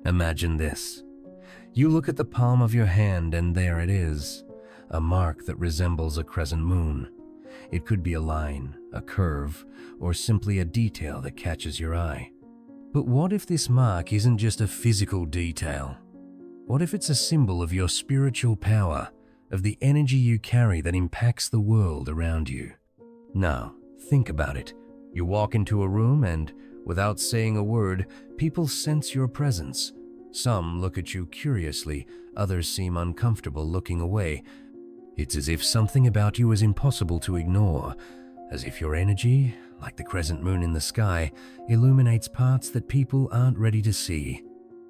Imagine this. You look at the palm of your hand and there it is, a mark that resembles a crescent moon. It could be a line, a curve, or simply a detail that catches your eye. But what if this mark isn't just a physical detail? What if it's a symbol of your spiritual power, of the energy you carry that impacts the world around you? Now, think about it. You walk into a room and, without saying a word, people sense your presence. Some look at you curiously, others seem uncomfortable looking away. It's as if something about you is impossible to ignore, as if your energy, like the crescent moon in the sky, illuminates parts that people aren't ready to see.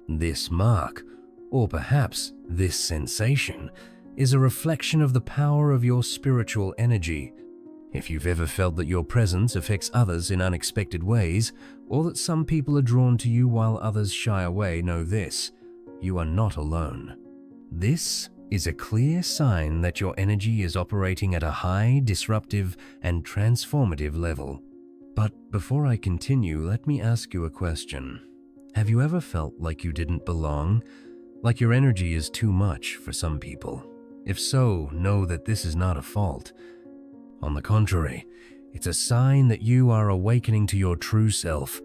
This mark, or perhaps this sensation, is a reflection of the power of your spiritual energy. If you've ever felt that your presence affects others in unexpected ways, or that some people are drawn to you while others shy away, know this: you are not alone. This is a clear sign that your energy is operating at a high, disruptive, and transformative level. But before I continue, let me ask you a question. Have you ever felt like you didn't belong? Like your energy is too much for some people? If so, know that this is not a fault. On the contrary, it's a sign that you are awakening to your true self.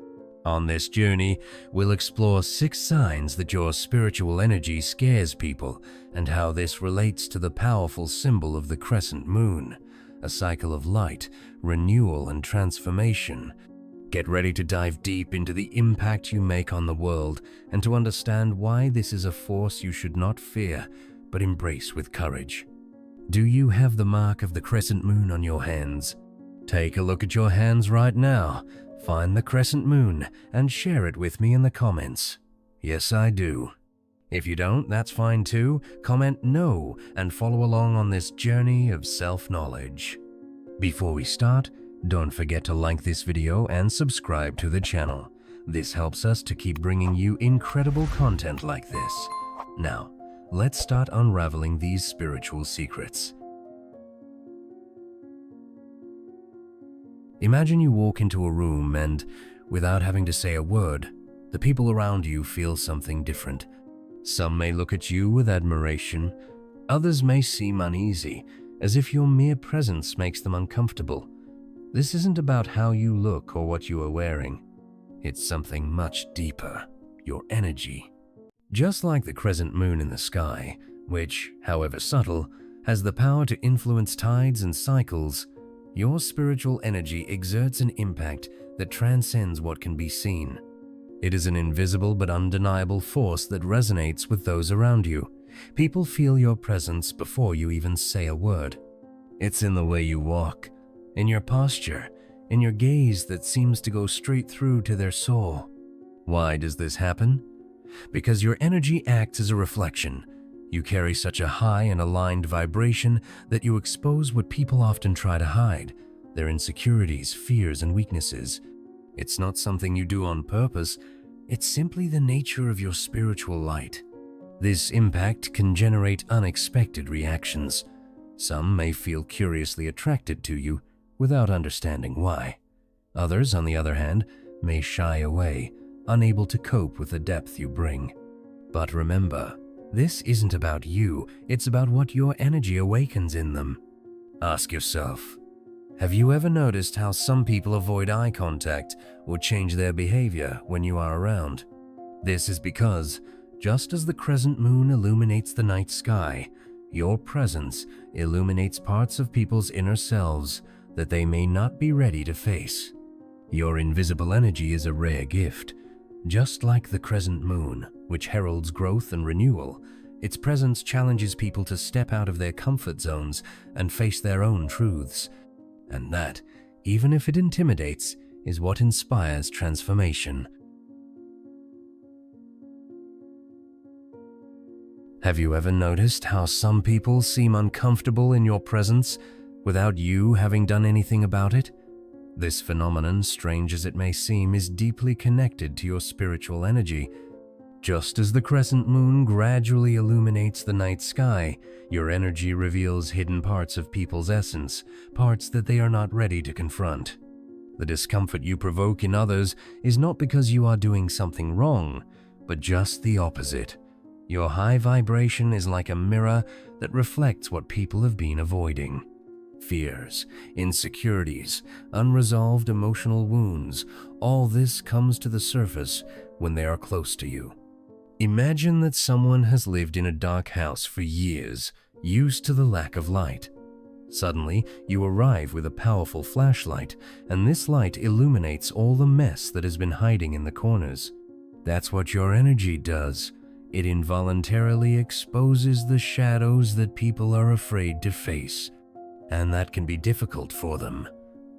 On this journey, we'll explore 6 signs that your spiritual energy scares people and how this relates to the powerful symbol of the crescent moon, a cycle of light, renewal, and transformation. Get ready to dive deep into the impact you make on the world and to understand why this is a force you should not fear, but embrace with courage. Do you have the mark of the crescent moon on your hands? Take a look at your hands right now. Find the crescent moon and share it with me in the comments. Yes, I do. If you don't, that's fine too. Comment no and follow along on this journey of self-knowledge. Before we start, don't forget to like this video and subscribe to the channel. This helps us to keep bringing you incredible content like this. Now, let's start unraveling these spiritual secrets. Imagine you walk into a room and, without having to say a word, the people around you feel something different. Some may look at you with admiration. Others may seem uneasy, as if your mere presence makes them uncomfortable. This isn't about how you look or what you are wearing. It's something much deeper, your energy. Just like the crescent moon in the sky, which, however subtle, has the power to influence tides and cycles, your spiritual energy exerts an impact that transcends what can be seen. It is an invisible but undeniable force that resonates with those around you. People feel your presence before you even say a word. It's in the way you walk, in your posture, in your gaze that seems to go straight through to their soul. Why does this happen? Because your energy acts as a reflection. You carry such a high and aligned vibration that you expose what people often try to hide, their insecurities, fears, and weaknesses. It's not something you do on purpose, it's simply the nature of your spiritual light. This impact can generate unexpected reactions. Some may feel curiously attracted to you without understanding why. Others, on the other hand, may shy away, unable to cope with the depth you bring. But remember, this isn't about you, it's about what your energy awakens in them. Ask yourself, have you ever noticed how some people avoid eye contact or change their behavior when you are around? This is because, just as the crescent moon illuminates the night sky, your presence illuminates parts of people's inner selves that they may not be ready to face. Your invisible energy is a rare gift. Just like the crescent moon, which heralds growth and renewal, its presence challenges people to step out of their comfort zones and face their own truths. And that, even if it intimidates, is what inspires transformation. Have you ever noticed how some people seem uncomfortable in your presence without you having done anything about it? This phenomenon, strange as it may seem, is deeply connected to your spiritual energy. Just as the crescent moon gradually illuminates the night sky, your energy reveals hidden parts of people's essence, parts that they are not ready to confront. The discomfort you provoke in others is not because you are doing something wrong. but just the opposite. Your high vibration is like a mirror that reflects what people have been avoiding. Fears, insecurities, unresolved emotional wounds, all this comes to the surface when they are close to you. Imagine that someone has lived in a dark house for years, used to the lack of light. Suddenly, you arrive with a powerful flashlight, and this light illuminates all the mess that has been hiding in the corners. That's what your energy does. It involuntarily exposes the shadows that people are afraid to face, and that can be difficult for them.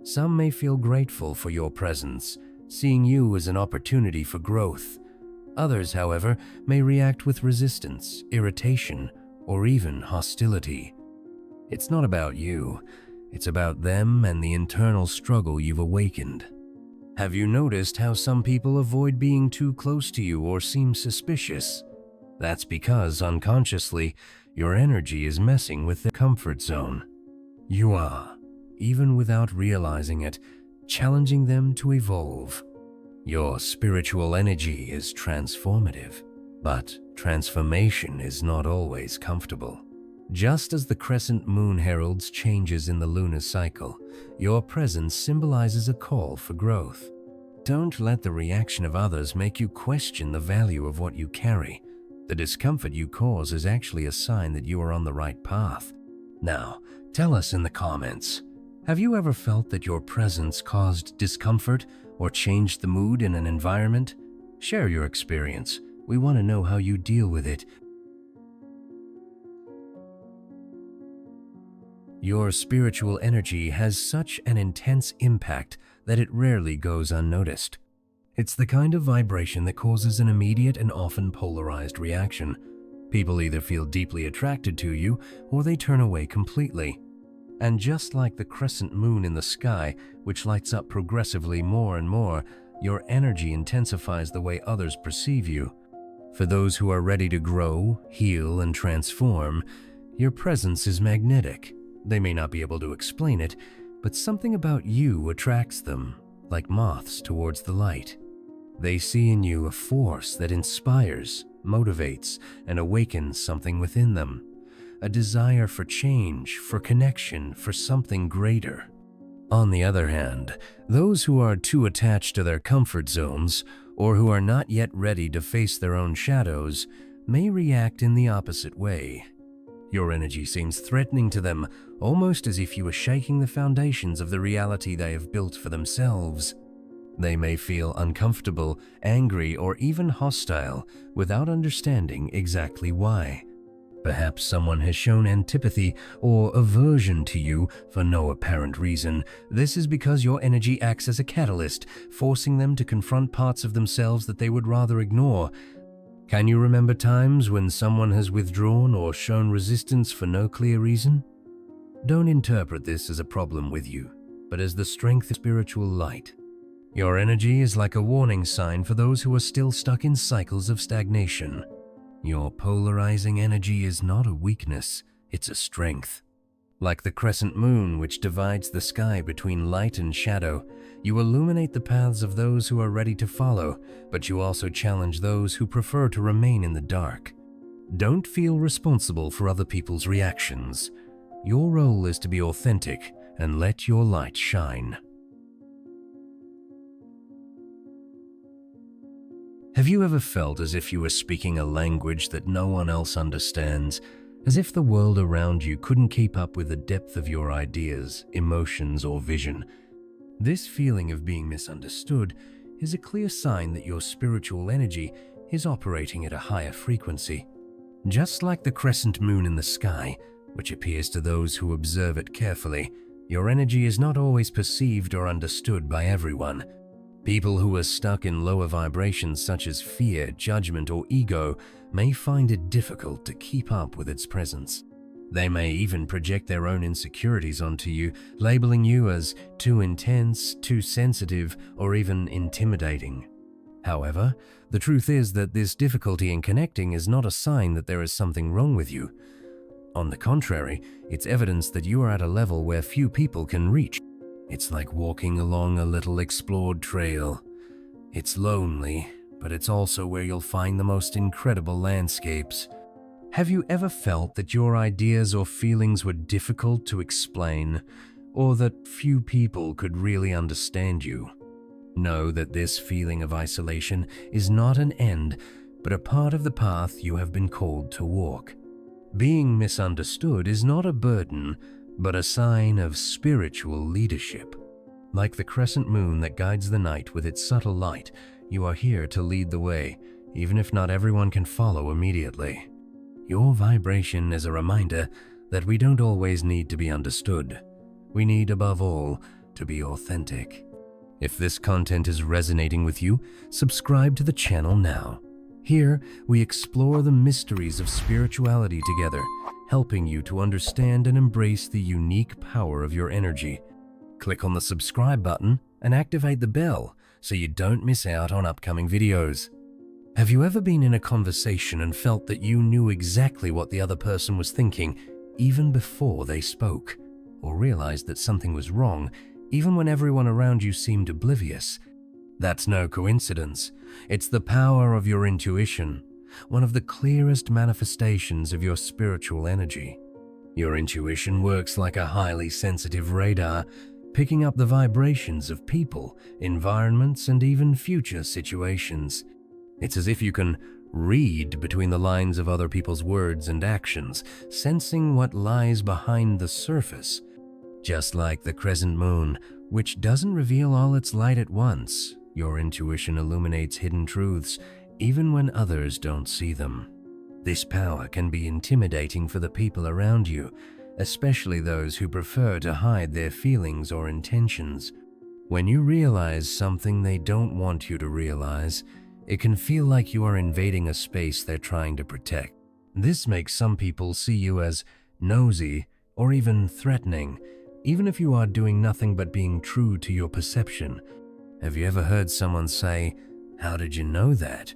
Some may feel grateful for your presence, seeing you as an opportunity for growth. Others, however, may react with resistance, irritation, or even hostility. It's not about you, it's about them and the internal struggle you've awakened. Have you noticed how some people avoid being too close to you or seem suspicious? That's because, unconsciously, your energy is messing with their comfort zone. You are, even without realizing it, challenging them to evolve. Your spiritual energy is transformative, but transformation is not always comfortable. Just as the crescent moon heralds changes in the lunar cycle, your presence symbolizes a call for growth. Don't let the reaction of others make you question the value of what you carry. The discomfort you cause is actually a sign that you are on the right path. Now, tell us in the comments, have you ever felt that your presence caused discomfort or changed the mood in an environment? Share your experience. We want to know how you deal with it. Your spiritual energy has such an intense impact that it rarely goes unnoticed. It's the kind of vibration that causes an immediate and often polarized reaction. People either feel deeply attracted to you or they turn away completely. And just like the crescent moon in the sky, which lights up progressively more and more, your energy intensifies the way others perceive you. For those who are ready to grow, heal, and transform, your presence is magnetic. They may not be able to explain it, but something about you attracts them, like moths towards the light. They see in you a force that inspires, motivates, and awakens something within them. A desire for change, for connection, for something greater. On the other hand, those who are too attached to their comfort zones, or who are not yet ready to face their own shadows, may react in the opposite way. Your energy seems threatening to them, almost as if you were shaking the foundations of the reality they have built for themselves. They may feel uncomfortable, angry, or even hostile without understanding exactly why. Perhaps someone has shown antipathy or aversion to you for no apparent reason. This is because your energy acts as a catalyst, forcing them to confront parts of themselves that they would rather ignore. Can you remember times when someone has withdrawn or shown resistance for no clear reason? Don't interpret this as a problem with you, but as the strength of spiritual light. Your energy is like a warning sign for those who are still stuck in cycles of stagnation. Your polarizing energy is not a weakness, it's a strength. Like the crescent moon which divides the sky between light and shadow, you illuminate the paths of those who are ready to follow, but you also challenge those who prefer to remain in the dark. Don't feel responsible for other people's reactions. Your role is to be authentic and let your light shine. Have you ever felt as if you were speaking a language that no one else understands? As if the world around you couldn't keep up with the depth of your ideas, emotions, or vision? This feeling of being misunderstood is a clear sign that your spiritual energy is operating at a higher frequency. Just like the crescent moon in the sky, which appears to those who observe it carefully, your energy is not always perceived or understood by everyone. People who are stuck in lower vibrations such as fear, judgment, or ego may find it difficult to keep up with its presence. They may even project their own insecurities onto you, labeling you as too intense, too sensitive, or even intimidating. However, the truth is that this difficulty in connecting is not a sign that there is something wrong with you. On the contrary, it's evidence that you are at a level where few people can reach. It's like walking along a little explored trail. It's lonely, but it's also where you'll find the most incredible landscapes. Have you ever felt that your ideas or feelings were difficult to explain, or that few people could really understand you? Know that this feeling of isolation is not an end, but a part of the path you have been called to walk. Being misunderstood is not a burden, but a sign of spiritual leadership. Like the crescent moon that guides the night with its subtle light, you are here to lead the way, even if not everyone can follow immediately. Your vibration is a reminder that we don't always need to be understood. We need, above all, to be authentic. If this content is resonating with you, subscribe to the channel now. Here, we explore the mysteries of spirituality together, helping you to understand and embrace the unique power of your energy. Click on the subscribe button and activate the bell so you don't miss out on upcoming videos. Have you ever been in a conversation and felt that you knew exactly what the other person was thinking even before they spoke, or realized that something was wrong even when everyone around you seemed oblivious? That's no coincidence. It's the power of your intuition, one of the clearest manifestations of your spiritual energy. Your intuition works like a highly sensitive radar, picking up the vibrations of people, environments, and even future situations. It's as if you can read between the lines of other people's words and actions, sensing what lies behind the surface. Just like the crescent moon, which doesn't reveal all its light at once, your intuition illuminates hidden truths, even when others don't see them. This power can be intimidating for the people around you, especially those who prefer to hide their feelings or intentions. When you realize something they don't want you to realize, it can feel like you are invading a space they're trying to protect. This makes some people see you as nosy or even threatening, even if you are doing nothing but being true to your perception. Have you ever heard someone say, "How did you know that?"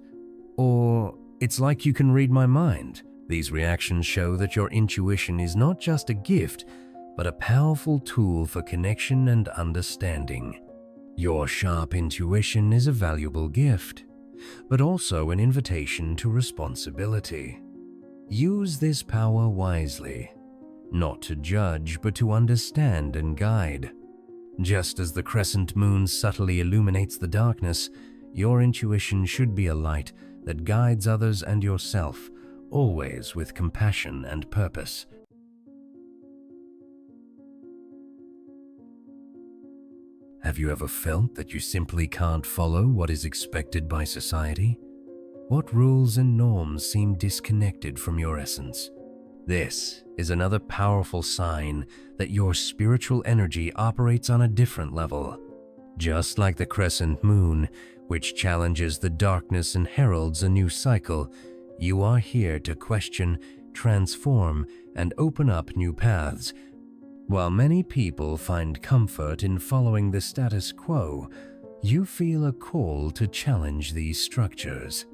Or, "It's like you can read my mind." These reactions show that your intuition is not just a gift, but a powerful tool for connection and understanding. Your sharp intuition is a valuable gift, but also an invitation to responsibility. Use this power wisely, not to judge, but to understand and guide. Just as the crescent moon subtly illuminates the darkness, your intuition should be a light that guides others and yourself, always with compassion and purpose. Have you ever felt that you simply can't follow what is expected by society? What rules and norms seem disconnected from your essence? This is another powerful sign that your spiritual energy operates on a different level. Just like the crescent moon, which challenges the darkness and heralds a new cycle, you are here to question, transform, and open up new paths. While many people find comfort in following the status quo, you feel a call to challenge these structures.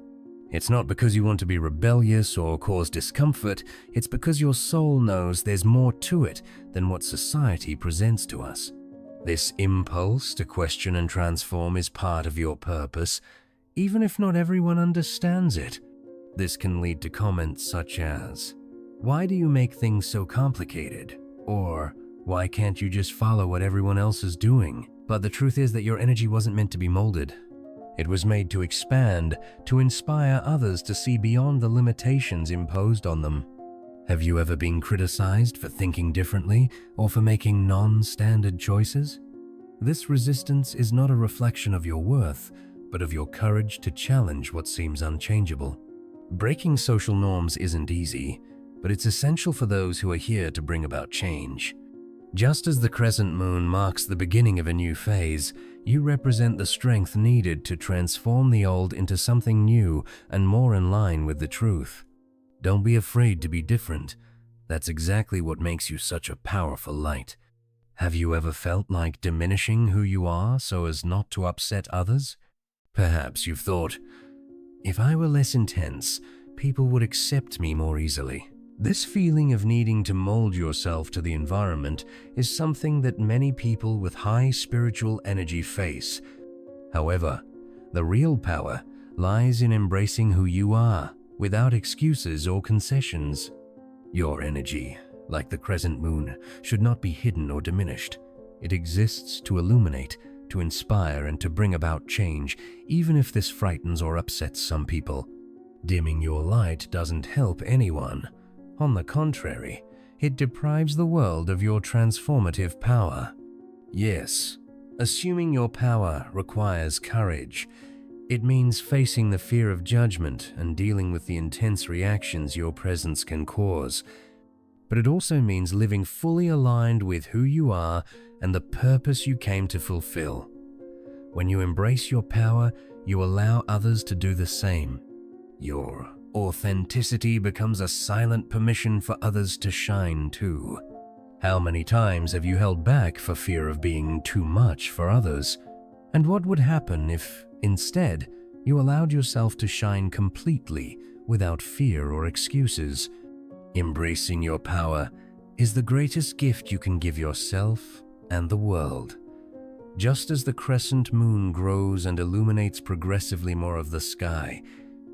It's not because you want to be rebellious or cause discomfort, it's because your soul knows there's more to it than what society presents to us. This impulse to question and transform is part of your purpose, even if not everyone understands it. This can lead to comments such as, "Why do you make things so complicated?" Or, "Why can't you just follow what everyone else is doing?" But the truth is that your energy wasn't meant to be molded. It was made to expand, to inspire others to see beyond the limitations imposed on them. Have you ever been criticized for thinking differently or for making non-standard choices? This resistance is not a reflection of your worth, but of your courage to challenge what seems unchangeable. Breaking social norms isn't easy, but it's essential for those who are here to bring about change. Just as the crescent moon marks the beginning of a new phase, you represent the strength needed to transform the old into something new and more in line with the truth. Don't be afraid to be different. That's exactly what makes you such a powerful light. Have you ever felt like diminishing who you are so as not to upset others? Perhaps you've thought, "If I were less intense, people would accept me more easily." This feeling of needing to mold yourself to the environment is something that many people with high spiritual energy face. However, the real power lies in embracing who you are, without excuses or concessions. Your energy, like the crescent moon, should not be hidden or diminished. It exists to illuminate, to inspire, and to bring about change, even if this frightens or upsets some people. Dimming your light doesn't help anyone. On the contrary, it deprives the world of your transformative power. Yes, assuming your power requires courage. It means facing the fear of judgment and dealing with the intense reactions your presence can cause. But it also means living fully aligned with who you are and the purpose you came to fulfill. When you embrace your power, you allow others to do the same. Your authenticity becomes a silent permission for others to shine too. How many times have you held back for fear of being too much for others? And what would happen if, instead, you allowed yourself to shine completely without fear or excuses? Embracing your power is the greatest gift you can give yourself and the world. Just as the crescent moon grows and illuminates progressively more of the sky,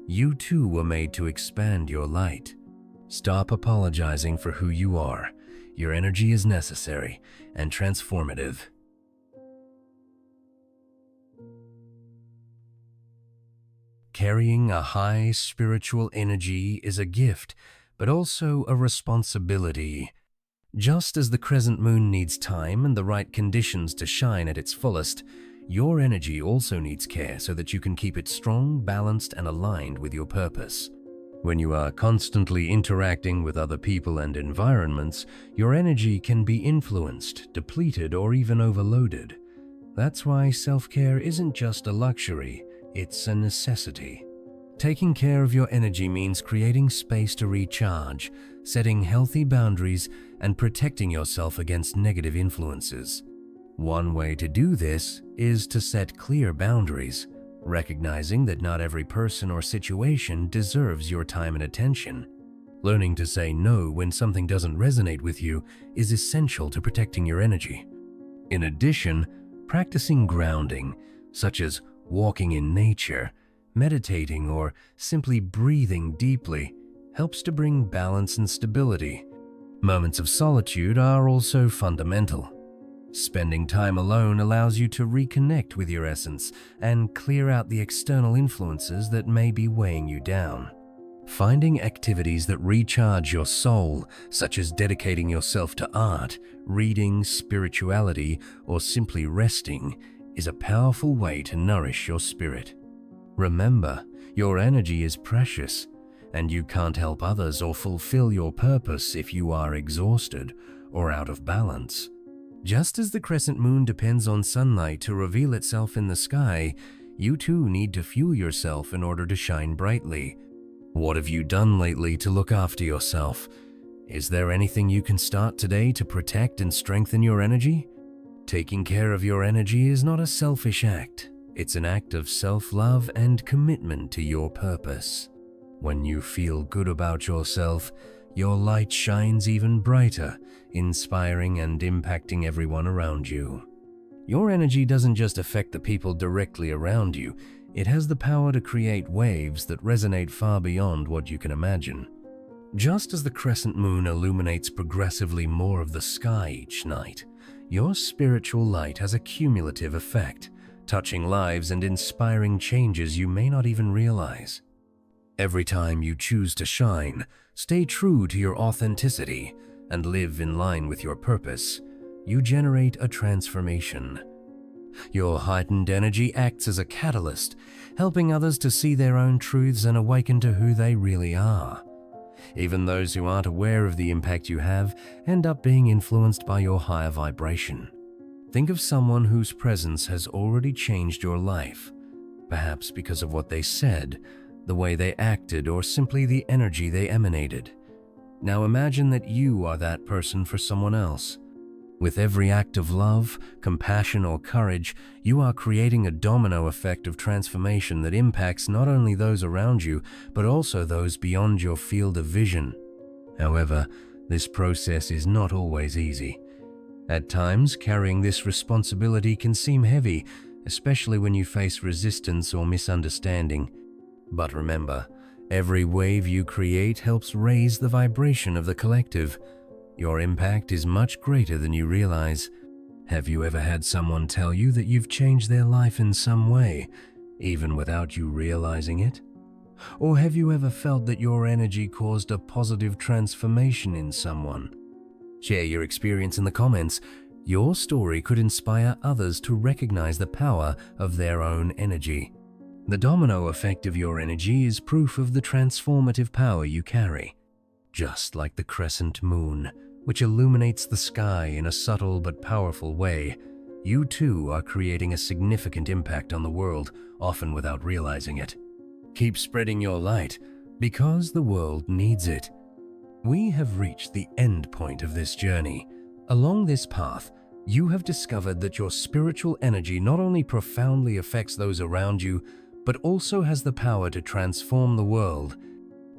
you too were made to expand your light. Stop apologizing for who you are. Your energy is necessary and transformative. Carrying a high spiritual energy is a gift, but also a responsibility. Just as the crescent moon needs time and the right conditions to shine at its fullest, your energy also needs care so that you can keep it strong, balanced, and aligned with your purpose. When you are constantly interacting with other people and environments, your energy can be influenced, depleted, or even overloaded. That's why self-care isn't just a luxury, it's a necessity. Taking care of your energy means creating space to recharge, setting healthy boundaries, and protecting yourself against negative influences. One way to do this is to set clear boundaries, recognizing that not every person or situation deserves your time and attention. Learning to say no when something doesn't resonate with you is essential to protecting your energy. In addition, practicing grounding, such as walking in nature, meditating, or simply breathing deeply, helps to bring balance and stability. Moments of solitude are also fundamental. Spending time alone allows you to reconnect with your essence and clear out the external influences that may be weighing you down. Finding activities that recharge your soul, such as dedicating yourself to art, reading, spirituality, or simply resting, is a powerful way to nourish your spirit. Remember, your energy is precious, and you can't help others or fulfill your purpose if you are exhausted or out of balance. Just as the crescent moon depends on sunlight to reveal itself in the sky, you too need to fuel yourself in order to shine brightly. What have you done lately to look after yourself? Is there anything you can start today to protect and strengthen your energy? Taking care of your energy is not a selfish act. It's an act of self-love and commitment to your purpose. When you feel good about yourself, your light shines even brighter, inspiring and impacting everyone around you. Your energy doesn't just affect the people directly around you, it has the power to create waves that resonate far beyond what you can imagine. Just as the crescent moon illuminates progressively more of the sky each night, your spiritual light has a cumulative effect, touching lives and inspiring changes you may not even realize. Every time you choose to shine, stay true to your authenticity, and live in line with your purpose, you generate a transformation. Your heightened energy acts as a catalyst, helping others to see their own truths and awaken to who they really are. Even those who aren't aware of the impact you have end up being influenced by your higher vibration. Think of someone whose presence has already changed your life, perhaps because of what they said, the way they acted, or simply the energy they emanated. Now imagine that you are that person for someone else. With every act of love, compassion, or courage, you are creating a domino effect of transformation that impacts not only those around you, but also those beyond your field of vision. However, this process is not always easy. At times, carrying this responsibility can seem heavy, especially when you face resistance or misunderstanding. But remember, every wave you create helps raise the vibration of the collective. Your impact is much greater than you realize. Have you ever had someone tell you that you've changed their life in some way, even without you realizing it? Or have you ever felt that your energy caused a positive transformation in someone? Share your experience in the comments. Your story could inspire others to recognize the power of their own energy. The domino effect of your energy is proof of the transformative power you carry. Just like the crescent moon, which illuminates the sky in a subtle but powerful way, you too are creating a significant impact on the world, often without realizing it. Keep spreading your light, because the world needs it. We have reached the end point of this journey. Along this path, you have discovered that your spiritual energy not only profoundly affects those around you, but also has the power to transform the world.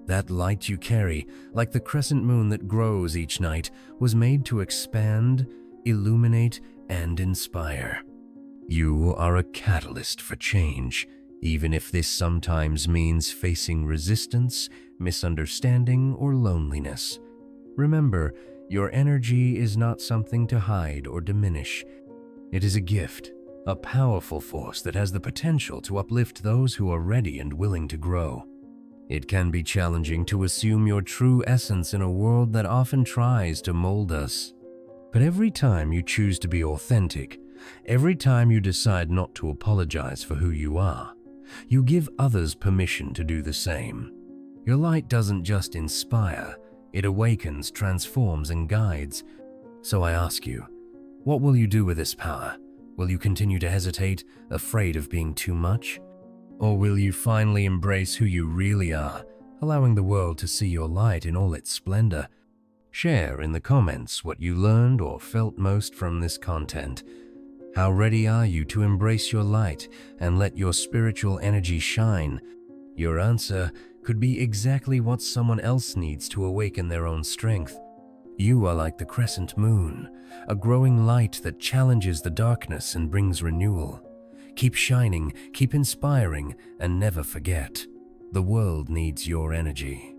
That light you carry, like the crescent moon that grows each night, was made to expand, illuminate, and inspire. You are a catalyst for change, even if this sometimes means facing resistance, misunderstanding, or loneliness. Remember, your energy is not something to hide or diminish. It is a gift, a powerful force that has the potential to uplift those who are ready and willing to grow. It can be challenging to assume your true essence in a world that often tries to mold us. But every time you choose to be authentic, every time you decide not to apologize for who you are, you give others permission to do the same. Your light doesn't just inspire, it awakens, transforms, and guides. So I ask you, what will you do with this power? Will you continue to hesitate, afraid of being too much? Or will you finally embrace who you really are, allowing the world to see your light in all its splendor? Share in the comments what you learned or felt most from this content. How ready are you to embrace your light and let your spiritual energy shine? Your answer could be exactly what someone else needs to awaken their own strength. You are like the crescent moon, a growing light that challenges the darkness and brings renewal. Keep shining, keep inspiring, and never forget, the world needs your energy.